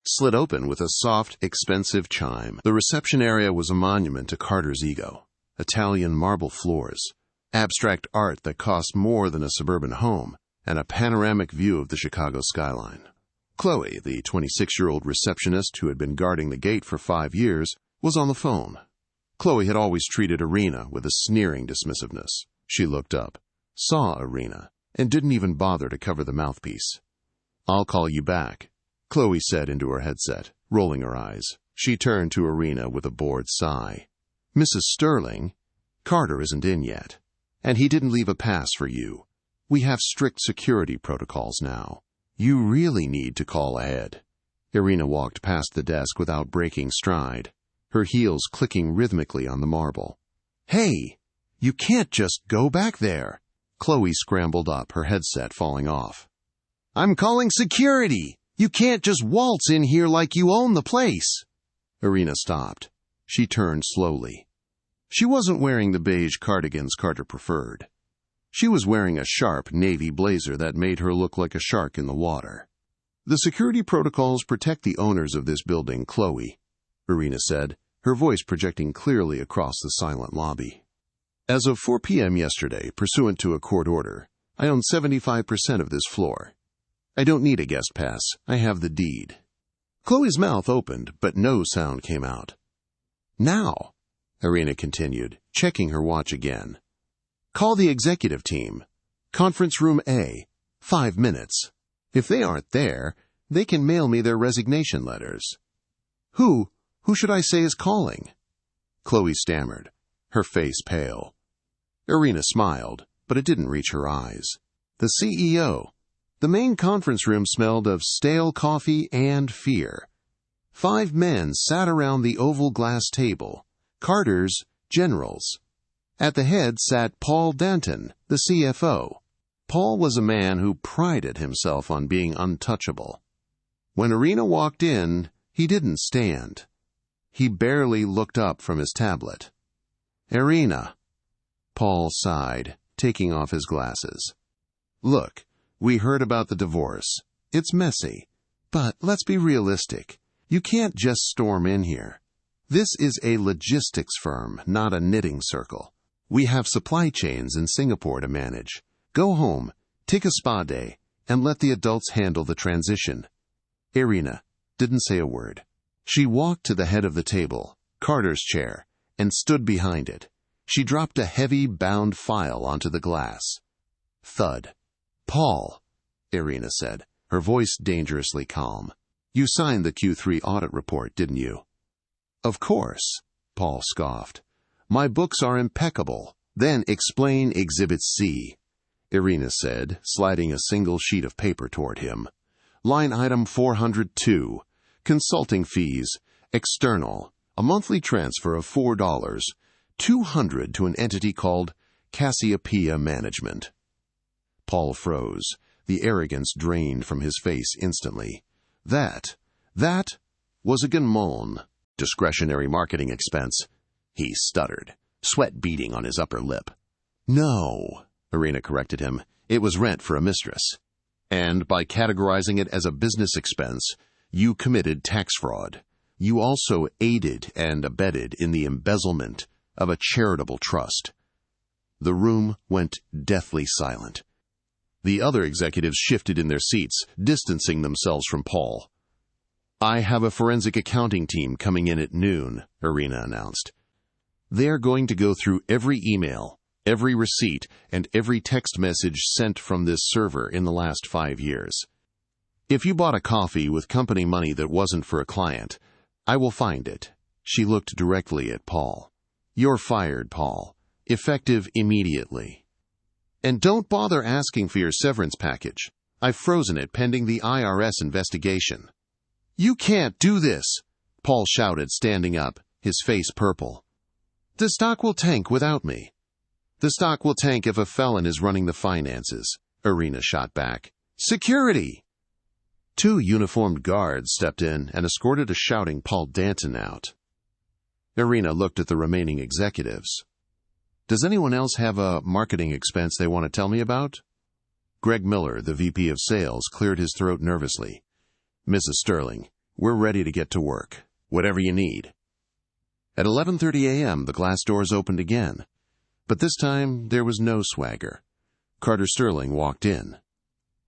slid open with a soft, expensive chime. The reception area was a monument to Carter's ego. Italian marble floors, abstract art that cost more than a suburban home, and a panoramic view of the Chicago skyline. Chloe, the 26-year-old receptionist who had been guarding the gate for 5 years, was on the phone. Chloe had always treated Erina with a sneering dismissiveness. She looked up, saw Erina, and didn't even bother to cover the mouthpiece. "I'll call you back," Chloe said into her headset, rolling her eyes. She turned to Erina with a bored sigh. "Mrs. Sterling, Carter isn't in yet, and he didn't leave a pass for you. We have strict security protocols now. You really need to call ahead." Erina walked past the desk without breaking stride, her heels clicking rhythmically on the marble. "Hey, you can't just go back there." Chloe scrambled up, her headset falling off. "I'm calling security! You can't just waltz in here like you own the place." Erina stopped. She turned slowly. She wasn't wearing the beige cardigans Carter preferred. She was wearing a sharp navy blazer that made her look like a shark in the water. "The security protocols protect the owners of this building, Chloe," Erina said, her voice projecting clearly across the silent lobby. "As of 4 p.m. yesterday, pursuant to a court order, I own 75% of this floor. I don't need a guest pass. I have the deed." Chloe's mouth opened, but no sound came out. "Now," Erina continued, checking her watch again. "Call the executive team. Conference room A. 5 minutes. If they aren't there, they can mail me their resignation letters." Who should I say is calling?" Chloe stammered, her face pale. Erina smiled, but it didn't reach her eyes. "The CEO." The main conference room smelled of stale coffee and fear. 5 men sat around the oval glass table, Carter's generals. At the head sat Paul Danton, the CFO. Paul was a man who prided himself on being untouchable. When Erina walked in, he didn't stand. He barely looked up from his tablet. "Erina," Paul sighed, taking off his glasses. "Look, we heard about the divorce. It's messy. But let's be realistic. You can't just storm in here. This is a logistics firm, not a knitting circle. We have supply chains in Singapore to manage. Go home, take a spa day, and let the adults handle the transition." Erina didn't say a word. She walked to the head of the table, Carter's chair, and stood behind it. She dropped a heavy, bound file onto the glass. Thud. "Paul," Erina said, her voice dangerously calm. "You signed the Q3 audit report, didn't you?" "Of course," Paul scoffed. "My books are impeccable." "Then explain Exhibit C," Erina said, sliding a single sheet of paper toward him. "Line item 402, consulting fees, external, a monthly transfer of $4, $200 to an entity called Cassiopeia Management." Paul froze. The arrogance drained from his face instantly. That was a Gunmon, discretionary marketing expense. He stuttered, sweat beading on his upper lip. "No," Erina corrected him. "It was rent for a mistress. And by categorizing it as a business expense, you committed tax fraud. You also aided and abetted in the embezzlement of a charitable trust." The room went deathly silent. The other executives shifted in their seats, distancing themselves from Paul. "I have a forensic accounting team coming in at noon," Erina announced. "They're going to go through every email, every receipt, and every text message sent from this server in the last 5 years. If you bought a coffee with company money that wasn't for a client, I will find it." She looked directly at Paul. "You're fired, Paul. Effective immediately. And don't bother asking for your severance package. I've frozen it pending the IRS investigation." "You can't do this," Paul shouted, standing up, his face purple. "The stock will tank without me." "The stock will tank if a felon is running the finances," Erina shot back. "Security!" 2 uniformed guards stepped in and escorted a shouting Paul Danton out. Erina looked at the remaining executives. "Does anyone else have a marketing expense they want to tell me about?" Greg Miller, the VP of Sales, cleared his throat nervously. "Mrs. Sterling, we're ready to get to work. Whatever you need." At 11:30 a.m., the glass doors opened again. But this time, there was no swagger. Carter Sterling walked in.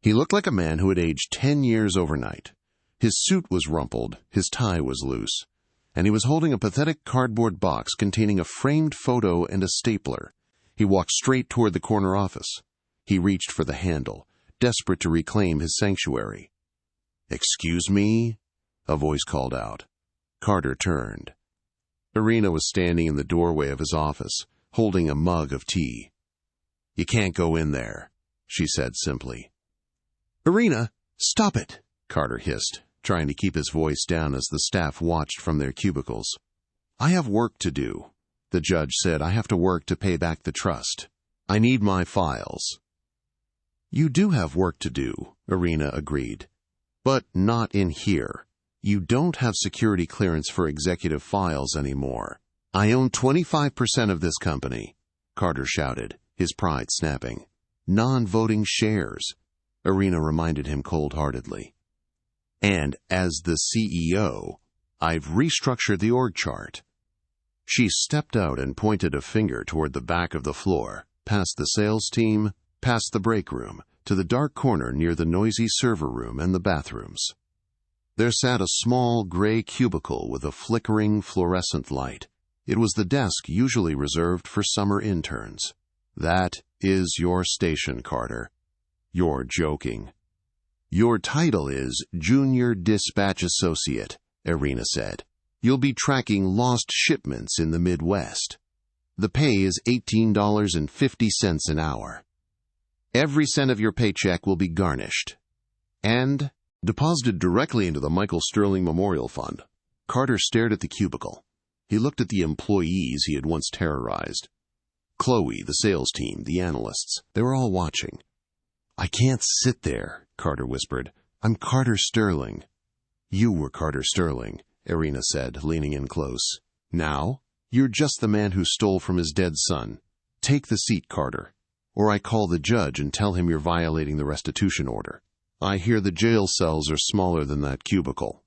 He looked like a man who had aged 10 years overnight. His suit was rumpled, his tie was loose, and he was holding a pathetic cardboard box containing a framed photo and a stapler. He walked straight toward the corner office. He reached for the handle, desperate to reclaim his sanctuary. "Excuse me?" a voice called out. Carter turned. Erina was standing in the doorway of his office, holding a mug of tea. "You can't go in there," she said simply. "Erina, stop it," Carter hissed, trying to keep his voice down as the staff watched from their cubicles. "I have work to do," the judge said. "I have to work to pay back the trust. I need my files." "You do have work to do," Erina agreed. "But not in here. You don't have security clearance for executive files anymore." "I own 25% of this company," Carter shouted, his pride snapping. "Non-voting shares," Erina reminded him cold-heartedly. "And as the CEO, I've restructured the org chart." She stepped out and pointed a finger toward the back of the floor, past the sales team, past the break room, to the dark corner near the noisy server room and the bathrooms. There sat a small gray cubicle with a flickering fluorescent light. It was the desk usually reserved for summer interns. "That is your station, Carter." "You're joking." "Your title is Junior Dispatch Associate," Erina said. "You'll be tracking lost shipments in the Midwest. The pay is $18.50 an hour. Every cent of your paycheck will be garnished and deposited directly into the Michael Sterling Memorial Fund." Carter stared at the cubicle. He looked at the employees he had once terrorized. Chloe, the sales team, the analysts, they were all watching. "I can't sit there," Carter whispered. "I'm Carter Sterling." "You were Carter Sterling," Erina said, leaning in close. "Now, you're just the man who stole from his dead son. Take the seat, Carter, or I call the judge and tell him you're violating the restitution order. I hear the jail cells are smaller than that cubicle."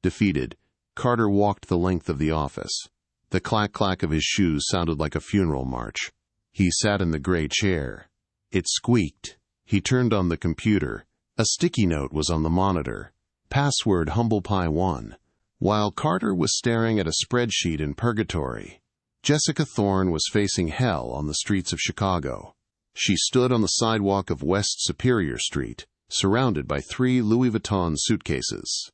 Defeated, Carter walked the length of the office. The clack-clack of his shoes sounded like a funeral march. He sat in the gray chair. It squeaked. He turned on the computer. A sticky note was on the monitor. Password HumblePie1. While Carter was staring at a spreadsheet in purgatory, Jessica Thorne was facing hell on the streets of Chicago. She stood on the sidewalk of West Superior Street, surrounded by 3 Louis Vuitton suitcases.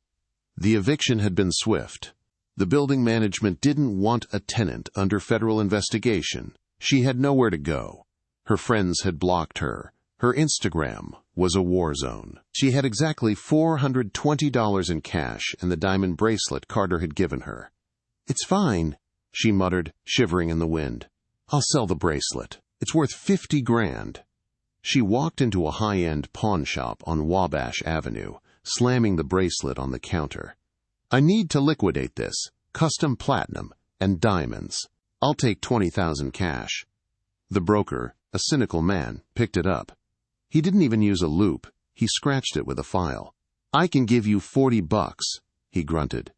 The eviction had been swift. The building management didn't want a tenant under federal investigation. She had nowhere to go. Her friends had blocked her. Her Instagram was a war zone. She had exactly $420 in cash and the diamond bracelet Carter had given her. "It's fine," she muttered, shivering in the wind. "I'll sell the bracelet. It's worth $50,000. She walked into a high-end pawn shop on Wabash Avenue, slamming the bracelet on the counter. "I need to liquidate this. Custom platinum and diamonds. I'll take $20,000 cash." The broker, a cynical man, picked it up. He didn't even use a loop. He scratched it with a file. "I can give you $40, he grunted.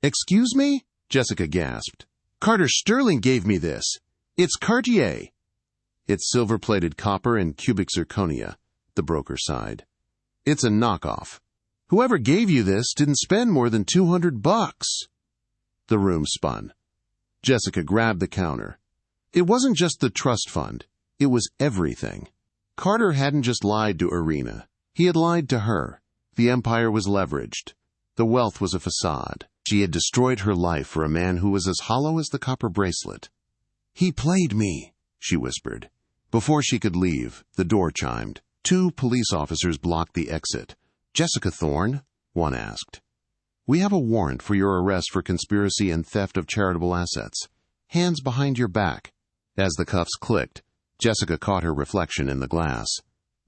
"Excuse me?" Jessica gasped. "Carter Sterling gave me this. It's Cartier." "It's silver-plated copper and cubic zirconia," the broker sighed. "It's a knockoff. Whoever gave you this didn't spend more than $200. The room spun. Jessica grabbed the counter. It wasn't just the trust fund. It was everything. Carter hadn't just lied to Erina. He had lied to her. The empire was leveraged. The wealth was a facade. She had destroyed her life for a man who was as hollow as the copper bracelet. "He played me," she whispered. Before she could leave, the door chimed. 2 police officers blocked the exit. "Jessica Thorne?" one asked. "We have a warrant for your arrest for conspiracy and theft of charitable assets. Hands behind your back." As the cuffs clicked, Jessica caught her reflection in the glass.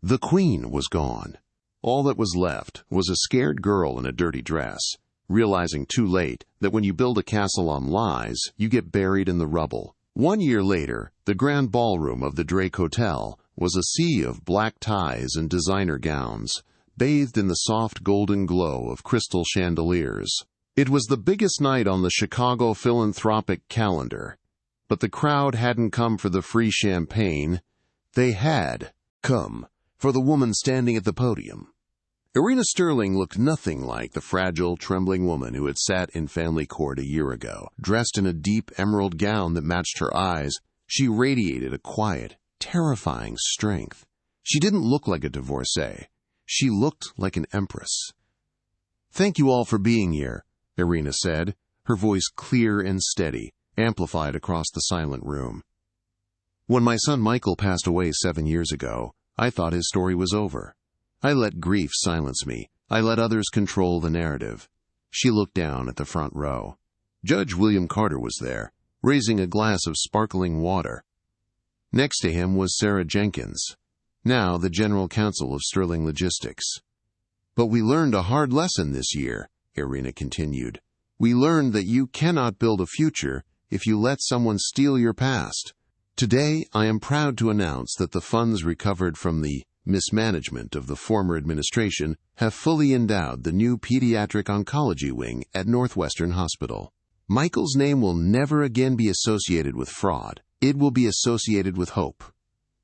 The Queen was gone. All that was left was a scared girl in a dirty dress, realizing too late that when you build a castle on lies, you get buried in the rubble. 1 year later, the grand ballroom of the Drake Hotel was a sea of black ties and designer gowns, bathed in the soft golden glow of crystal chandeliers. It was the biggest night on the Chicago philanthropic calendar, but the crowd hadn't come for the free champagne. They had come for the woman standing at the podium. Erina Sterling looked nothing like the fragile, trembling woman who had sat in family court a year ago. Dressed in a deep emerald gown that matched her eyes, she radiated a quiet, terrifying strength. She didn't look like a divorcee. She looked like an empress. "Thank you all for being here," Erina said, her voice clear and steady, amplified across the silent room. "When my son Michael passed away 7 years ago, I thought his story was over. I let grief silence me. I let others control the narrative." She looked down at the front row. Judge William Carter was there, raising a glass of sparkling water. Next to him was Sarah Jenkins, now the General Counsel of Sterling Logistics. "But we learned a hard lesson this year," Erina continued. "We learned that you cannot build a future if you let someone steal your past. Today, I am proud to announce that the funds recovered from the mismanagement of the former administration have fully endowed the new pediatric oncology wing at Northwestern Hospital. Michael's name will never again be associated with fraud. It will be associated with hope."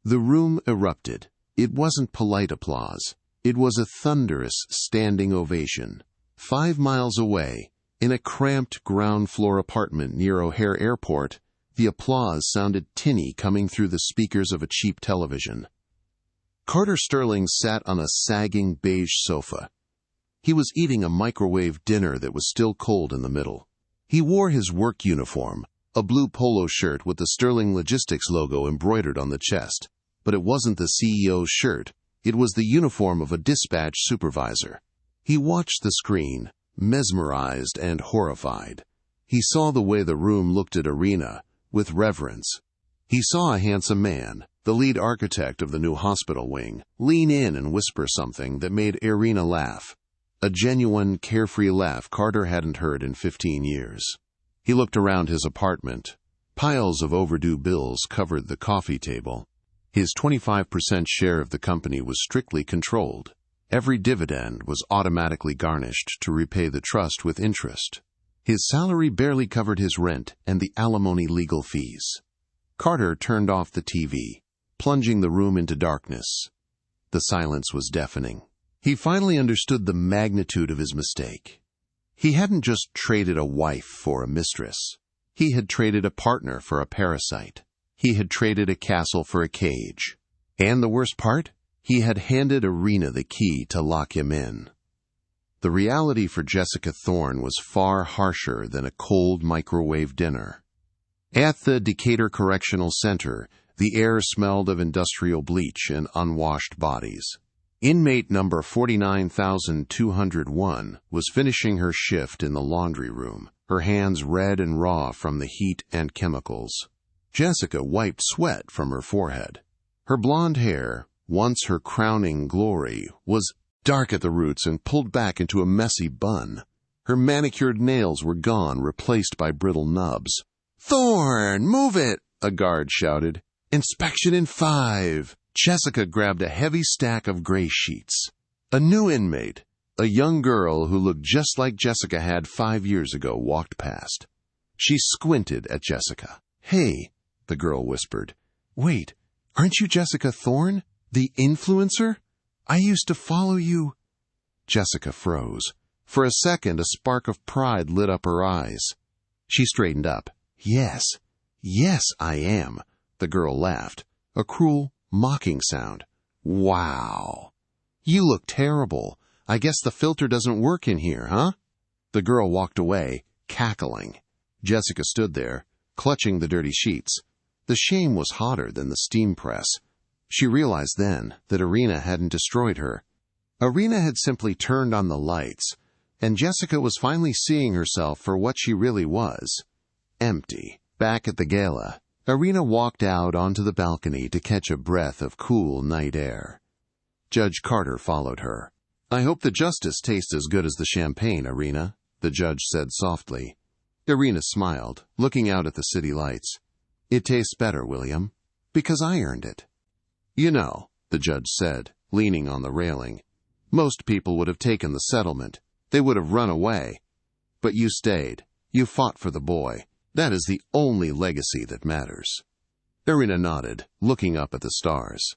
The room erupted. It wasn't polite applause. It was a thunderous standing ovation. 5 miles away, in a cramped ground-floor apartment near O'Hare Airport, the applause sounded tinny coming through the speakers of a cheap television. Carter Sterling sat on a sagging beige sofa. He was eating a microwave dinner that was still cold in the middle. He wore his work uniform, a blue polo shirt with the Sterling Logistics logo embroidered on the chest. But it wasn't the CEO's shirt. It was the uniform of a dispatch supervisor. He watched the screen, mesmerized and horrified. He saw the way the room looked at Erina, with reverence. He saw a handsome man, the lead architect of the new hospital wing, lean in and whisper something that made Erina laugh. A genuine, carefree laugh Carter hadn't heard in 15 years. He looked around his apartment. Piles of overdue bills covered the coffee table. His 25% share of the company was strictly controlled. Every dividend was automatically garnished to repay the trust with interest. His salary barely covered his rent and the alimony legal fees. Carter turned off the TV, plunging the room into darkness. The silence was deafening. He finally understood the magnitude of his mistake. He hadn't just traded a wife for a mistress. He had traded a partner for a parasite. He had traded a castle for a cage. And the worst part? He had handed Erina the key to lock him in. The reality for Jessica Thorne was far harsher than a cold microwave dinner. At the Decatur Correctional Center, the air smelled of industrial bleach and unwashed bodies. Inmate number 49,201 was finishing her shift in the laundry room, her hands red and raw from the heat and chemicals. Jessica wiped sweat from her forehead. Her blonde hair, once her crowning glory, was dark at the roots and pulled back into a messy bun. Her manicured nails were gone, replaced by brittle nubs. "Thorne, move it!" a guard shouted. "Inspection in 5. Jessica grabbed a heavy stack of gray sheets. A new inmate, a young girl who looked just like Jessica had 5 years ago, walked past. She squinted at Jessica. "Hey," the girl whispered. "Wait, aren't you Jessica Thorne, the influencer? I used to follow you." Jessica froze. For a second, a spark of pride lit up her eyes. She straightened up. Yes, I am," the girl laughed, a cruel, mocking sound. "Wow. You look terrible. I guess the filter doesn't work in here, huh?" The girl walked away, cackling. Jessica stood there, clutching the dirty sheets. The shame was hotter than the steam press. She realized then that Erina hadn't destroyed her. Erina had simply turned on the lights, and Jessica was finally seeing herself for what she really was. Empty. Back at the gala, Erina walked out onto the balcony to catch a breath of cool night air. Judge Carter followed her. "I hope the justice tastes as good as the champagne, Erina," the judge said softly. Erina smiled, looking out at the city lights. "It tastes better, William, because I earned it." "You know," the judge said, leaning on the railing, Most people would have taken the settlement. They would have run away. But you stayed. You fought for the boy. That is the only legacy that matters." Erina nodded, looking up at the stars.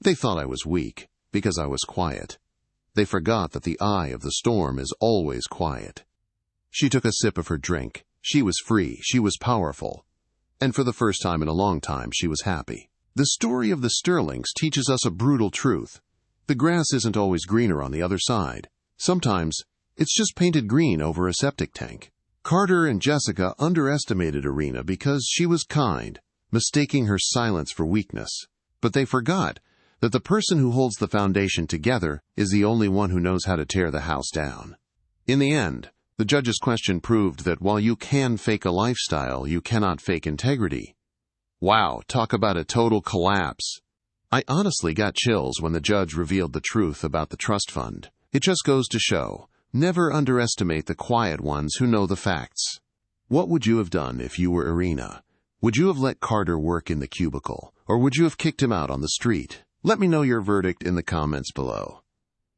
They thought I was weak, because I was quiet. They forgot that the eye of the storm is always quiet. She took a sip of her drink. She was free. She was powerful. And for the first time in a long time, she was happy. The story of the Sterlings teaches us a brutal truth. The grass isn't always greener on the other side. Sometimes, it's just painted green over a septic tank. Carter and Jessica underestimated Erina because she was kind, mistaking her silence for weakness. But they forgot that the person who holds the foundation together is the only one who knows how to tear the house down. In the end, the judge's question proved that while you can fake a lifestyle, you cannot fake integrity. Wow, talk about a total collapse. I honestly got chills when the judge revealed the truth about the trust fund. It just goes to show, never underestimate the quiet ones who know the facts. What would you have done if you were Erina? Would you have let Carter work in the cubicle, or would you have kicked him out on the street? Let me know your verdict in the comments below.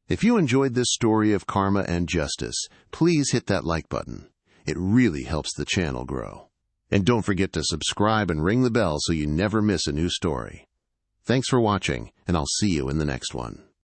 If you enjoyed this story of karma and justice, please hit that like button. It really helps the channel grow. And don't forget to subscribe and ring the bell so you never miss a new story. Thanks for watching, and I'll see you in the next one.